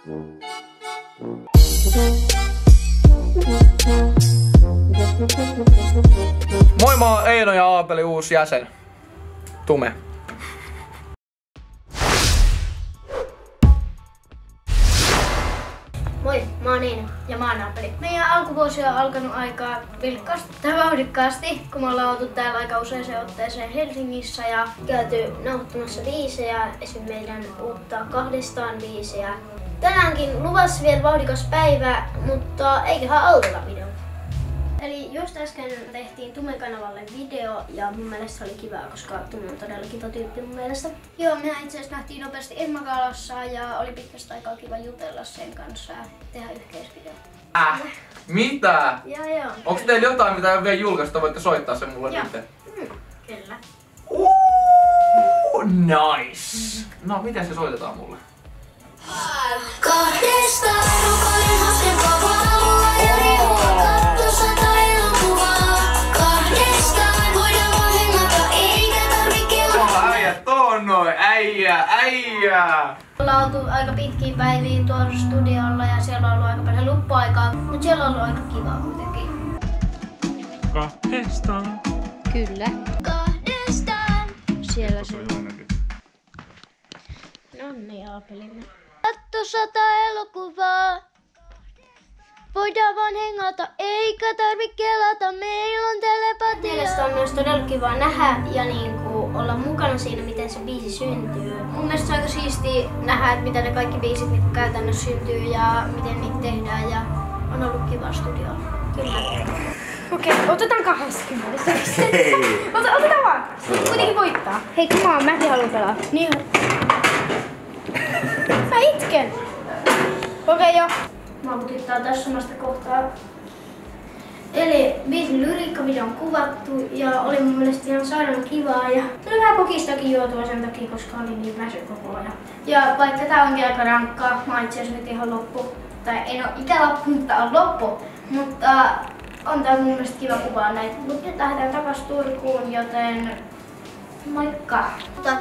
Moi, mä oon Eino ja Aapeli uusi jäsen. Tume. Moi, mä oon Eino ja mä oon Aapeli. Meidän alkuvuosi on alkanut aika vilkkaasti tai vauhdikkaasti, kun me ollaan oltu täällä aika useaseen otteeseen Helsingissä ja käyty nauhoittamassa biisejä, esim. Meidän uutta kahdestaan biisejä. Tänäänkin luvassa vielä vauhdikas päivä, mutta eiköhän aloiteta video. Eli just äsken tehtiin Tume-kanavalle video ja mun mielestä se oli kivaa, koska Tume on todella kiva tyyppi mun mielestä. Joo, me itse asiassa nähtiin nopeasti Emma-galassa ja oli pitkästä aikaa kiva jutella sen kanssa ja tehdä yhteisvideo. Mitä? Joo. Onks teillä jotain, mitä ei ole vielä julkaista? Voitte soittaa sen mulle nyt. Kyllä. Nice! No, miten se soitetaan mulle? Äijä! Ollaan oltu aika pitkiä päiviä tuolla studiolla ja siellä on ollut aika paljon luppuaikaa, mutta siellä on ollut aika kivaa kuitenkin. Kahdestaan. Kyllä. Kahdestaan. Siellä se on. Nonni Aapelinen. Katso 100 elokuvaa. Voidaan vaan hengata, eikä tarvi kelata, meillä on telepatia. Mielestäni on myös todella kiva nähdä ja olla mukana siinä, miten se biisi syntyy. Mun mielestä se on aika siistiä nähdä, että mitä ne kaikki biisit käytännössä syntyy ja miten niitä tehdään ja on ollut kiva studiolla. Kyllä. Okei, otetaan 20. Otetaan vaan. Kuitenkin voittaa. Hei, come on, mäkin haluan pelaa. Niin. Mä itken. Okei, joo. Mä putittaa tässä samasta kohtaa. Eli biisin lyriikkavideo on kuvattu ja oli mun mielestä ihan sairaan kivaa ja tuli vähän kokistakin juotua sen takia, koska oli niin väsy koko ajan. Ja vaikka tää onkin aika rankkaa, mä itse asiassa nyt ihan loppu. Tai en oo ikä loppu, mutta on loppu. Mutta on tää mun mielestä kiva kuvaa näitä. Mut nyt lähdetään takas Turkuun, joten moikka!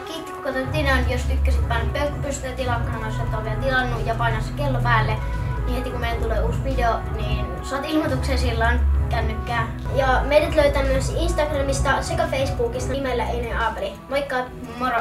Kitkototinen, jos tykkäsit paina peukku pystyyn ja tilaa kanavaa, jos et ole vielä tilannut ja painaa se kello päälle. Niin heti kun meillä tulee uusi video, niin saat ilmoituksen silloin kännykkää. Ja meidät löytää myös Instagramista sekä Facebookista nimellä Eino ja Aapeli. Moikka, moro!